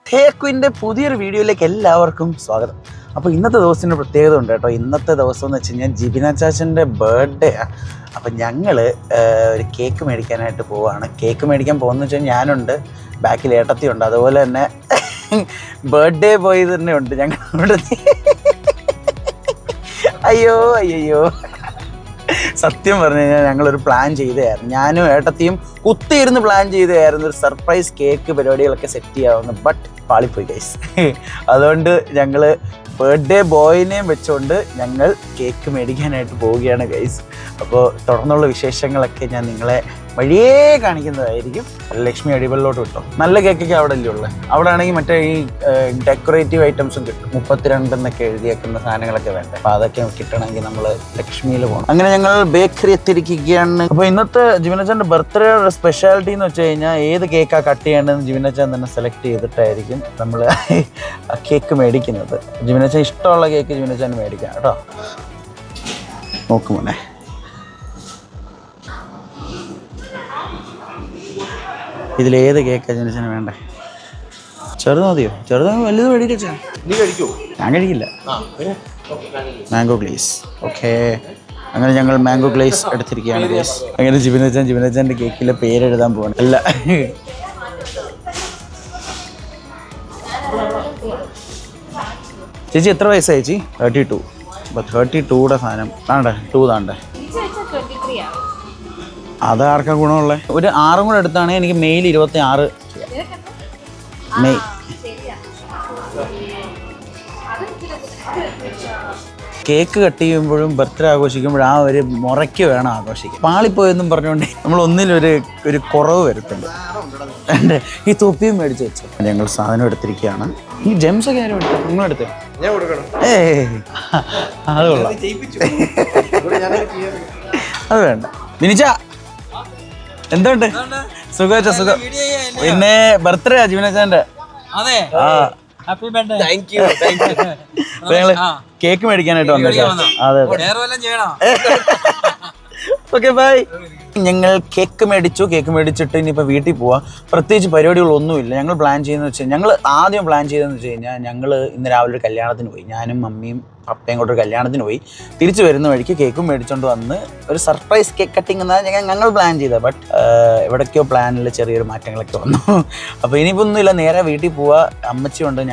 ടേക്വിൻ്റെ പുതിയൊരു വീഡിയോയിലേക്ക് എല്ലാവർക്കും സ്വാഗതം. അപ്പോൾ ഇന്നത്തെ ദിവസത്തിൻ്റെ പ്രത്യേകത ഉണ്ട് കേട്ടോ. ഇന്നത്തെ ദിവസം എന്ന് വെച്ച് കഴിഞ്ഞാൽ ജിബിന ചാച്ചൻ്റെ ബർത്ത്ഡേ ആണ്. അപ്പം ഞങ്ങൾ ഒരു കേക്ക് മേടിക്കാനായിട്ട് പോവുകയാണ്. കേക്ക് മേടിക്കാൻ പോകുന്നത് വെച്ചാൽ ഞാനുണ്ട്, ബാക്കിൽ ഏട്ടത്തിയുണ്ട്, അതുപോലെ തന്നെ ബർത്ത്ഡേ ബോയ് തന്നെ ഉണ്ട് ഞങ്ങളുടെ. അയ്യോ സത്യം പറഞ്ഞു കഴിഞ്ഞാൽ ഞങ്ങളൊരു പ്ലാൻ ചെയ്തതായിരുന്നു. ഞാനും ഏട്ടത്തിയും കുത്തിയിരുന്ന് പ്ലാൻ ചെയ്തതായിരുന്നു ഒരു സർപ്രൈസ് കേക്ക് പരിപാടികളൊക്കെ സെറ്റ് ചെയ്യാവുന്നു. ബട്ട് പാളിപ്പോയി ഗൈസ്. അതുകൊണ്ട് ഞങ്ങൾ ബർത്ത്ഡേ ബോയിനെയും വെച്ചുകൊണ്ട് ഞങ്ങൾ കേക്ക് മേടിക്കാനായിട്ട് പോവുകയാണ് ഗൈസ്. അപ്പോൾ തുടർന്നുള്ള വിശേഷങ്ങളൊക്കെ ഞാൻ നിങ്ങളെ വഴിയേ കാണിക്കുന്നതായിരിക്കും. ലക്ഷ്മി അടിപൊളിലോട്ട് കിട്ടും. നല്ല കേക്കൊക്കെ അവിടെ അല്ലേ ഉള്ളത്. അവിടെ ആണെങ്കിൽ മറ്റേ ഈ ഡെക്കറേറ്റീവ് ഐറ്റംസും കിട്ടും. 32 എന്നൊക്കെ എഴുതിയേക്കുന്ന സാധനങ്ങളൊക്കെ വേണ്ട. അപ്പോൾ അതൊക്കെ കിട്ടണമെങ്കിൽ നമ്മൾ ലക്ഷ്മിയിൽ പോകണം. അങ്ങനെ ഞങ്ങൾ ബേക്കറി എത്തിയിരിക്കുകയാണ്. അപ്പോൾ ഇന്നത്തെ ജിബിനച്ചാൻ്റെ ബർത്ത്ഡേ സ്പെഷ്യാലിറ്റി എന്ന് വെച്ച് കഴിഞ്ഞാൽ ഏത് കേക്കാണ് കട്ട് ചെയ്യേണ്ടതെന്ന് ജിബിനച്ചാൻ തന്നെ സെലക്ട് ചെയ്തിട്ടായിരിക്കും നമ്മൾ കേക്ക് മേടിക്കുന്നത്. ജിബിനച്ചാൻ ഇഷ്ടമുള്ള കേക്ക് ജിബിനച്ചാൻ മേടിക്കാം കേട്ടോ. നോക്കുമോനെ, ഇതിലേത് കേക്കാണ് ജിബിനച്ചാന് വേണ്ടേ? ചെറുത് മതിയോ? ചെറുത് വലുത് മേടിക്കാ. നീ കഴിക്കോ? ഞാൻ കഴിക്കില്ല. Mango glaze. ഓക്കെ, അങ്ങനെ ഞങ്ങൾ മാംഗോ ഗ്ലേസ് എടുത്തിരിക്കുകയാണ് ഗ്ലേസ്. അങ്ങനെ ജിബിനച്ചാൻ്റെ കേക്കിലെ പേരെഴുതാൻ പോവാണ്. അല്ല, ചേച്ചി എത്ര വയസ്സായി ചേച്ചി? 32. അപ്പോൾ 32യുടെ സാധനം താണ്ടേ, 2 താണ്ടേ. അത് ആർക്കാ ഗുണമുള്ളത്? ഒരു 6 കൂടെ എടുത്താണെങ്കിൽ എനിക്ക് മെയിൽ 26 മെയ്. കേക്ക് കട്ട് ചെയ്യുമ്പോഴും ബർത്ത്ഡേ ആഘോഷിക്കുമ്പോഴും ആ ഒരു മുറയ്ക്ക് വേണം ആഘോഷിക്കാൻ. പാളിപ്പോയെന്നും പറഞ്ഞുകൊണ്ട് നമ്മൾ ഒന്നിലൊരു കുറവ് വരുത്തുണ്ട്. എൻ്റെ ഈ തൊപ്പിയും മേടിച്ച് വെച്ചു. ഞങ്ങൾ സാധനം എടുത്തിരിക്കുകയാണ്. ഈ ജെംസ് ഒക്കെ ആരും എടുത്തത്? നിങ്ങളെടുത്തേ? അത് കൊള്ളാം. അത് വേണ്ട. മിനിച്ച എന്തുണ്ട്? സുഖം സുഖം. പിന്നെ ബർത്ത്ഡേ ജിബിനച്ചാൻ്റെ. ഞങ്ങള് കേക്ക് മേടിക്കാനായിട്ട് വന്നേക്കാം. അതെ ഓക്കെ ബൈ. ഞങ്ങൾ കേക്ക് മേടിച്ചിട്ട് ഇനിയിപ്പോൾ വീട്ടിൽ പോവാം. പ്രത്യേകിച്ച് പരിപാടികളൊന്നുമില്ല. ഞങ്ങൾ പ്ലാൻ ചെയ്യുന്നത് വെച്ചാൽ ഞങ്ങൾ ആദ്യം പ്ലാൻ ചെയ്തതെന്ന് വെച്ച് കഴിഞ്ഞാൽ ഞങ്ങൾ ഇന്ന് രാവിലെ ഒരു കല്യാണത്തിന് പോയി. ഞാനും മമ്മിയും പപ്പയും കൂടെ ഒരു കല്യാണത്തിന് പോയി. തിരിച്ചു വരുന്ന വഴിക്ക് കേക്കും മേടിച്ചുകൊണ്ട് വന്ന് ഒരു സർപ്രൈസ് കേക്ക് കട്ടിങ് എന്നാണ് ഞങ്ങൾ പ്ലാൻ ചെയ്തത്. ബട്ട് എവിടേക്കോ പ്ലാനിൽ ചെറിയൊരു മാറ്റങ്ങളൊക്കെ വന്നു. അപ്പോൾ ഇനിയിപ്പോൾ ഒന്നുമില്ല, നേരെ വീട്ടിൽ പോവുക. അമ്മച്ചിയുണ്ട്.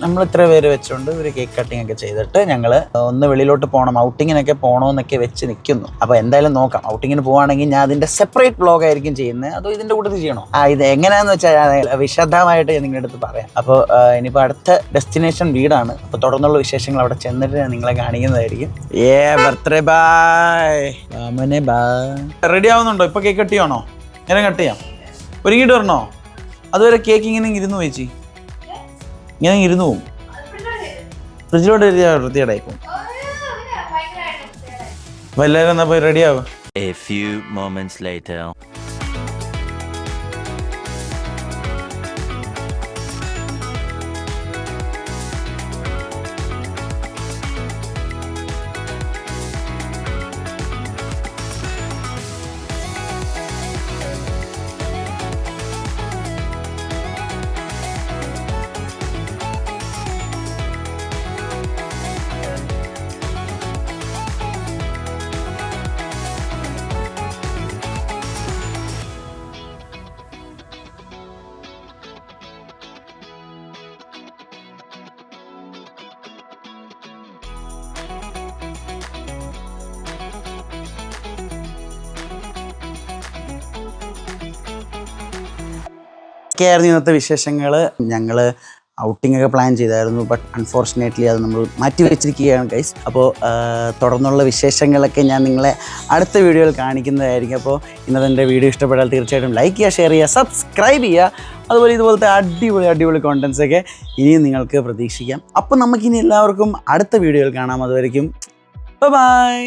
നമ്മൾ ഇത്ര പേര് വെച്ചുകൊണ്ട് ഒരു കേക്ക് കട്ടിങ് ഒക്കെ ചെയ്തിട്ട് ഞങ്ങൾ ഒന്ന് വെളിയിലോട്ട് പോകണം, ഔട്ടിങ്ങിനൊക്കെ പോകണമെന്നൊക്കെ വെച്ച് നിൽക്കുന്നു. അപ്പോൾ എന്തായാലും നോക്കാം. ഔട്ടിങ്ങിന് പോവുകയാണെങ്കിൽ ഞാൻ അതിൻ്റെ സെപ്പറേറ്റ് വ്ളോഗ് ആയിരിക്കും ചെയ്യുന്നത്, അതോ ഇതിൻ്റെ കൂട്ടത്തിൽ ചെയ്യണോ? ഇത് എങ്ങനെയാണെന്ന് വെച്ചാൽ വിശദമായിട്ട് ഞാൻ നിങ്ങളുടെ അടുത്ത് പറയാം. അപ്പോൾ ഇനിയിപ്പോൾ അടുത്ത ഡെസ്റ്റിനേഷൻ വീടാണ്. അപ്പോൾ തുടർന്നുള്ള വിശേഷങ്ങൾ അവിടെ ചെന്നിട്ട് ഞാൻ നിങ്ങളെ കാണിക്കുന്നതായിരിക്കും. ബർത്ത്ഡേ ബൈ മാമനെ ബൈ. റെഡി ആവുന്നുണ്ടോ? ഇപ്പോൾ കേക്ക് കട്ട് ചെയ്യണോ? ഇങ്ങനെ കട്ട് ചെയ്യാം. ഒരുങ്ങിയിട്ട് വരണോ? അതുവരെ കേക്ക് ഇങ്ങനെ ഇരുന്ന് വെച്ചി ഇങ്ങനെ ഇരുന്നു പോവും. ഫ്രിഡ്ജിലോട്ട് വൃത്തിയേടായിപ്പോവും. അപ്പോൾ എല്ലാവരും എന്നാൽ പോയി റെഡിയാവും. A few moments later. ഒക്കെയായിരുന്നു ഇന്നത്തെ വിശേഷങ്ങൾ. ഞങ്ങൾ ഔട്ടിങ്ങൊക്കെ പ്ലാൻ ചെയ്തായിരുന്നു. ബട്ട് അൺഫോർച്ചുനേറ്റ്ലി അത് നമ്മൾ മാറ്റി വെച്ചിരിക്കുകയാണ് ഗൈസ്. അപ്പോൾ തുടർന്നുള്ള വിശേഷങ്ങളൊക്കെ ഞാൻ നിങ്ങളെ അടുത്ത വീഡിയോയിൽ കാണിക്കുന്നതായിരിക്കും. അപ്പോൾ ഇന്നത്തെ എൻ്റെ വീഡിയോ ഇഷ്ടപ്പെട്ടാൽ തീർച്ചയായിട്ടും ലൈക്ക് ചെയ്യുക, ഷെയർ ചെയ്യുക, സബ്സ്ക്രൈബ് ചെയ്യുക. അതുപോലെ ഇതുപോലത്തെ അടിപൊളി കോണ്ടൻസൊക്കെ ഇനിയും നിങ്ങൾക്ക് പ്രതീക്ഷിക്കാം. അപ്പോൾ നമുക്കിനി എല്ലാവർക്കും അടുത്ത വീഡിയോയിൽ കാണാം. അതുവരെയ്ക്കും ബൈ.